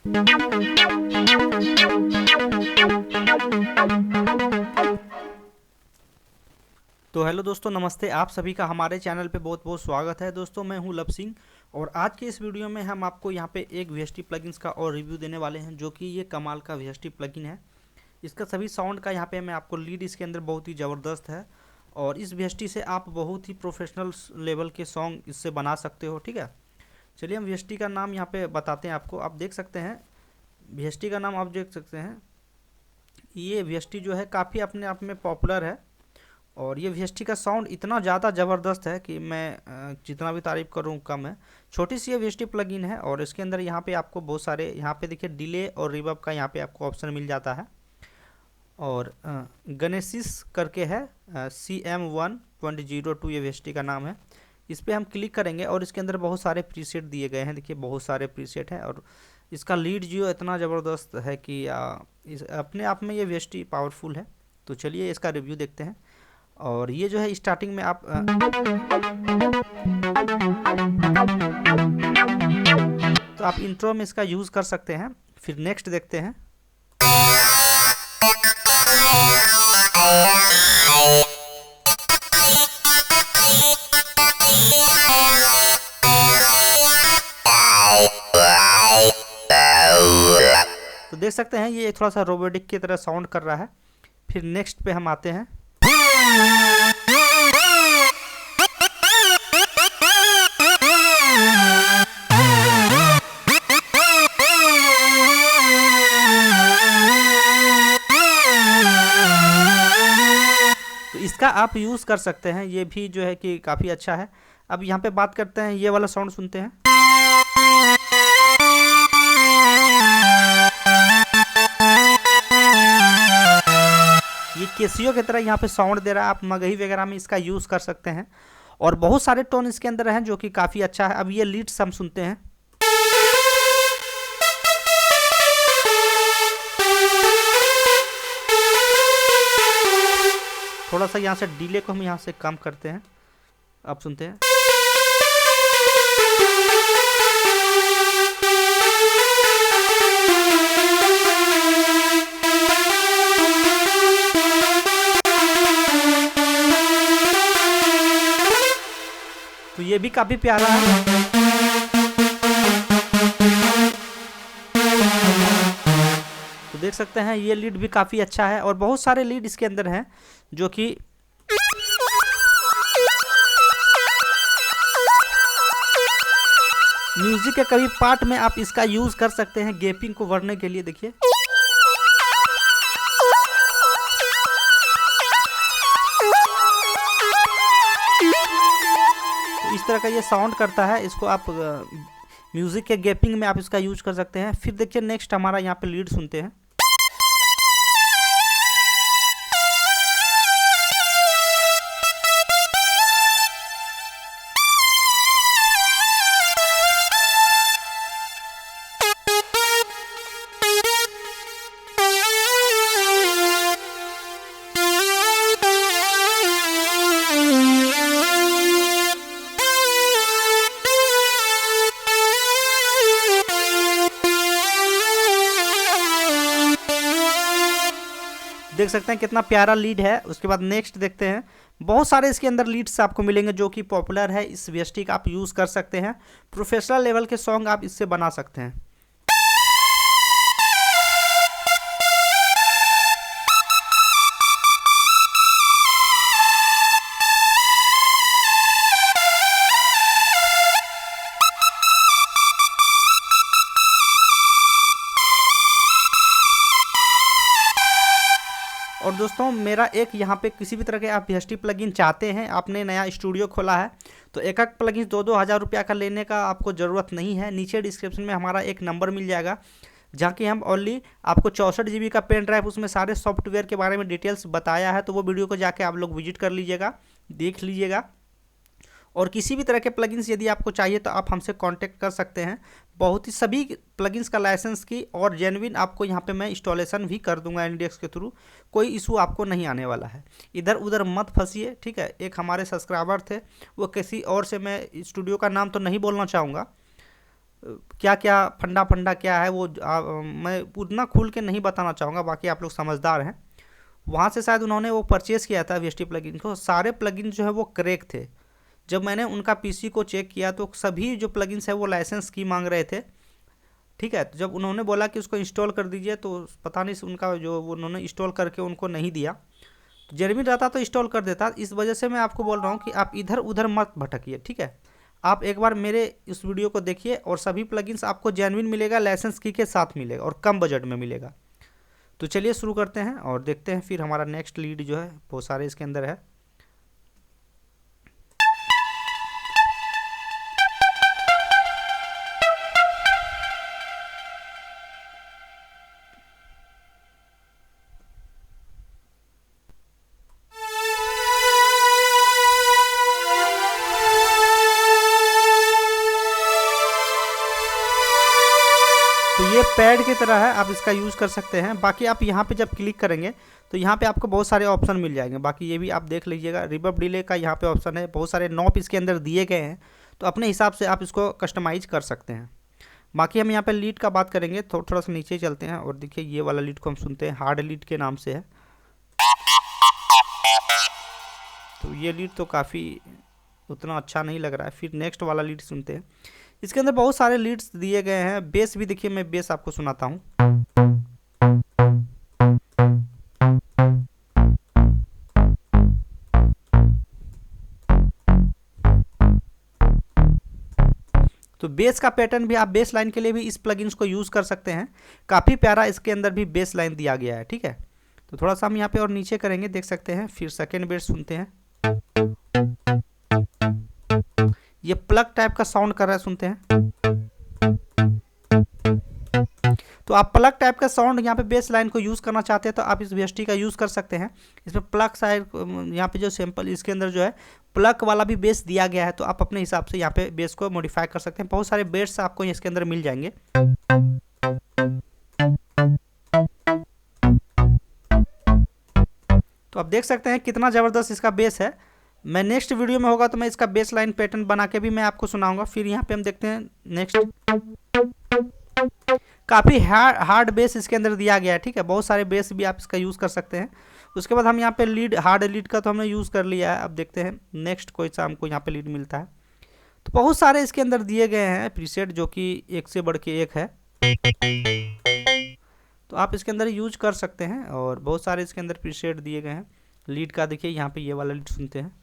तो हेलो दोस्तों, नमस्ते। आप सभी का हमारे चैनल पे बहुत बहुत स्वागत है। दोस्तों मैं हूं लव सिंह और आज के इस वीडियो में हम आपको यहां पे एक VST प्लगइन्स का और रिव्यू देने वाले हैं, जो कि ये कमाल का VST प्लगइन है। इसका सभी साउंड का यहां पे मैं आपको लीड इसके अंदर बहुत ही ज़बरदस्त है और इस VST से आप बहुत ही प्रोफेशनल लेवल के सॉन्ग इससे बना सकते हो। ठीक है, चलिए हम VST का नाम यहाँ पे बताते हैं आपको। आप देख सकते हैं VST का नाम, आप देख सकते हैं ये VST जो है काफ़ी अपने आप में पॉपुलर है और ये VST का साउंड इतना ज़्यादा ज़बरदस्त है कि मैं जितना भी तारीफ़ करूँ कम है। छोटी सी ये VST प्लगइन है और इसके अंदर यहाँ पे आपको बहुत सारे यहाँ पे देखिए डिले और रिवर्ब का यहाँ पे आपको ऑप्शन मिल जाता है और गनेसिस करके है CM120 ये VST का नाम है। इस पर हम क्लिक करेंगे और इसके अंदर बहुत सारे प्रीसेट दिए गए हैं। देखिए बहुत सारे प्रीसेट हैं और इसका लीड जो इतना ज़बरदस्त है कि अपने आप में ये VST पावरफुल है। तो चलिए इसका रिव्यू देखते हैं। और ये जो है स्टार्टिंग में आप तो आप इंट्रो में इसका यूज़ कर सकते हैं। फिर नेक्स्ट देखते हैं। तो देख सकते हैं ये थोड़ा सा रोबोटिक की तरह साउंड कर रहा है। फिर नेक्स्ट पे हम आते हैं। तो इसका आप यूज़ कर सकते हैं, ये भी जो है कि काफ़ी अच्छा है। अब यहाँ पे बात करते हैं, ये वाला साउंड सुनते हैं। ये केसियो की तरह यहाँ पे साउंड दे रहा है। आप मगही वगैरह में इसका यूज़ कर सकते हैं और बहुत सारे टोन इसके अंदर हैं जो कि काफ़ी अच्छा है। अब ये लीड्स हम सुनते हैं। थोड़ा सा यहाँ से डिले को हम यहाँ से कम करते हैं। अब सुनते हैं। तो ये भी काफ़ी प्यारा है। तो देख सकते हैं ये लीड भी काफ़ी अच्छा है और बहुत सारे लीड इसके अंदर हैं जो कि म्यूजिक के कभी पार्ट में आप इसका यूज़ कर सकते हैं गैपिंग को बढ़ने के लिए। देखिए इस तरह का ये साउंड करता है। इसको आप म्यूज़िक के गैपिंग में आप इसका यूज कर सकते हैं। फिर देखिए नेक्स्ट हमारा यहाँ पे लीड सुनते हैं। देख सकते हैं कितना प्यारा लीड है। उसके बाद नेक्स्ट देखते हैं। बहुत सारे इसके अंदर लीड्स आपको मिलेंगे जो कि पॉपुलर है। इस VST का आप यूज़ कर सकते हैं। प्रोफेशनल लेवल के सॉन्ग आप इससे बना सकते हैं। और दोस्तों मेरा एक यहाँ पे किसी भी तरह के आप VST प्लगइन चाहते हैं, आपने नया स्टूडियो खोला है, तो एक एक प्लगइन 2-2 हज़ार रुपया का लेने का आपको ज़रूरत नहीं है। नीचे डिस्क्रिप्शन में हमारा एक नंबर मिल जाएगा जहाँ कि हम ओनली आपको 64 GB का पेन ड्राइव, उसमें सारे सॉफ्टवेयर के बारे में डिटेल्स बताया है। तो वो वीडियो को जाके आप लोग विजिट कर लीजिएगा, देख लीजिएगा। और किसी भी तरह के प्लगइन्स यदि आपको चाहिए तो आप हमसे कांटेक्ट कर सकते हैं। बहुत ही सभी प्लगइन्स का लाइसेंस की और जेन्युइन आपको यहाँ पे मैं इंस्टॉलेशन भी कर दूंगा NDX के थ्रू। कोई इशू आपको नहीं आने वाला है। इधर उधर मत फंसिए, ठीक है। एक हमारे सब्सक्राइबर थे, वो किसी और से, मैं स्टूडियो का नाम तो नहीं बोलना चाहूँगा, क्या क्या फंडा फंडा क्या है वो मैं उतना खुल के नहीं बताना चाहूँगा, बाकी आप लोग समझदार हैं। वहाँ से शायद उन्होंने वो परचेज़ किया था वीएसटी प्लगइन को। सारे प्लगइन जो है वो क्रैक थे। जब मैंने उनका पीसी को चेक किया तो सभी जो प्लगइन्स है वो लाइसेंस की मांग रहे थे। ठीक है, तो जब उन्होंने बोला कि उसको इंस्टॉल कर दीजिए तो पता नहीं उनका जो वो उन्होंने इंस्टॉल करके उनको नहीं दिया। तो जेन्युइन रहता तो इंस्टॉल कर देता। इस वजह से मैं आपको बोल रहा हूँ कि आप इधर उधर मत भटकिए। ठीक है, आप एक बार मेरे इस वीडियो को देखिए और सभी प्लगइन्स आपको जेन्युइन मिलेगा, लाइसेंस की के साथ मिलेगा और कम बजट में मिलेगा। तो चलिए शुरू करते हैं और देखते हैं फिर हमारा नेक्स्ट लीड जो है बहुत सारे इसके अंदर है। तो ये पैड की तरह है, आप इसका यूज़ कर सकते हैं। बाकी आप यहाँ पे जब क्लिक करेंगे तो यहाँ पे आपको बहुत सारे ऑप्शन मिल जाएंगे। बाकी ये भी आप देख लीजिएगा, रिवर्ब डिले का यहाँ पे ऑप्शन है, बहुत सारे नॉब इसके अंदर दिए गए हैं, तो अपने हिसाब से आप इसको कस्टमाइज कर सकते हैं। बाकी हम यहाँ पे लीड का बात करेंगे, थोड़ा सा नीचे चलते हैं और देखिए ये वाला लीड को हम सुनते हैं, हार्ड लीड के नाम से है। तो ये लीड तो काफ़ी उतना अच्छा नहीं लग रहा है। फिर नेक्स्ट वाला लीड सुनते हैं। इसके अंदर बहुत सारे लीड्स दिए गए हैं। बेस भी देखिए, मैं बेस आपको सुनाता हूँ। तो बेस का पैटर्न भी आप बेस लाइन के लिए भी इस प्लगइन्स को यूज़ कर सकते हैं। काफ़ी प्यारा इसके अंदर भी बेस लाइन दिया गया है। ठीक है, तो थोड़ा सा हम यहाँ पे और नीचे करेंगे, देख सकते हैं। फिर सेकेंड बेस सुनते हैं, ये प्लग टाइप का साउंड कर रहा है, सुनते हैं। तो आप प्लग टाइप का साउंड यहाँ पे बेस लाइन को यूज़ करना चाहते हैं तो आप इस वीएसटी का यूज़ कर सकते हैं। इसमें प्लग साइड यहाँ पे जो सैंपल इसके अंदर जो है प्लग वाला भी बेस दिया गया है, तो आप अपने हिसाब से यहाँ पे बेस को मॉडिफाई कर सकते हैं। बहुत सारे बेस आपको इसके अंदर मिल जाएंगे। तो आप देख सकते हैं कितना ज़बरदस्त इसका बेस है। मैं नेक्स्ट वीडियो में होगा तो मैं इसका बेस लाइन पैटर्न बना के भी मैं आपको सुनाऊंगा। फिर यहाँ पे हम देखते हैं नेक्स्ट, काफ़ी हार्ड बेस इसके अंदर दिया गया है। ठीक है, बहुत सारे बेस भी आप इसका यूज़ कर सकते हैं। उसके बाद हम यहाँ पे लीड, हार्ड लीड का तो हमने यूज़ कर लिया है। अब देखते हैं नेक्स्ट कोई सा हमको यहाँ पे लीड मिलता है। तो बहुत सारे इसके अंदर दिए गए हैं प्रीसेट, जो कि एक से बढ़ के एक है, तो आप इसके अंदर यूज कर सकते हैं। और बहुत सारे इसके अंदर प्रीसेट दिए गए हैं। लीड का देखिए, यहाँ पे ये वाला लीड सुनते हैं।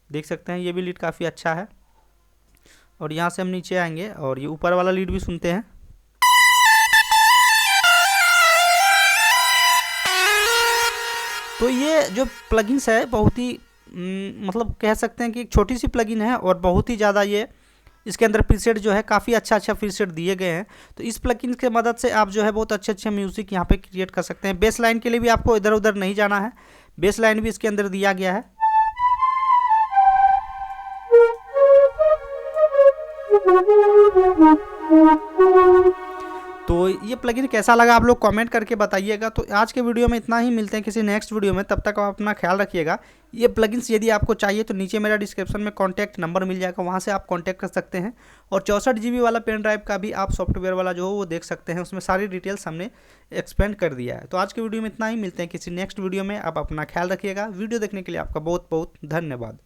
देख सकते हैं ये भी लीड काफ़ी अच्छा है। और यहाँ से हम नीचे आएंगे और ये ऊपर वाला लीड भी सुनते हैं। तो ये जो प्लगइन्स है बहुत ही मतलब कह सकते हैं कि एक छोटी सी प्लगइन है और बहुत ही ज़्यादा ये इसके अंदर प्रीसेट जो है काफ़ी अच्छा प्रीसेट दिए गए हैं। तो इस प्लगइन की मदद से आप जो है बहुत अच्छे म्यूज़िक यहाँ पे क्रिएट कर सकते हैं। बेस लाइन के लिए भी आपको इधर उधर नहीं जाना है, बेस लाइन भी इसके अंदर दिया गया है। तो ये प्लगइन कैसा लगा आप लोग कमेंट करके बताइएगा। तो आज के वीडियो में इतना ही, मिलते हैं किसी नेक्स्ट वीडियो में, तब तक आप अपना ख्याल रखिएगा। ये प्लगइन्स यदि आपको चाहिए तो नीचे मेरा डिस्क्रिप्शन में कॉन्टैक्ट नंबर मिल जाएगा, वहाँ से आप कॉन्टैक्ट कर सकते हैं। और 64 GB वाला पेन ड्राइव का भी आप सॉफ्टवेयर वाला जो हो वो देख सकते हैं, उसमें सारी डिटेल्स हमने एक्सप्लेन कर दिया है। तो आज के वीडियो में इतना ही, मिलते हैं किसी नेक्स्ट वीडियो में। आप अपना ख्याल रखिएगा। वीडियो देखने के लिए आपका बहुत बहुत धन्यवाद।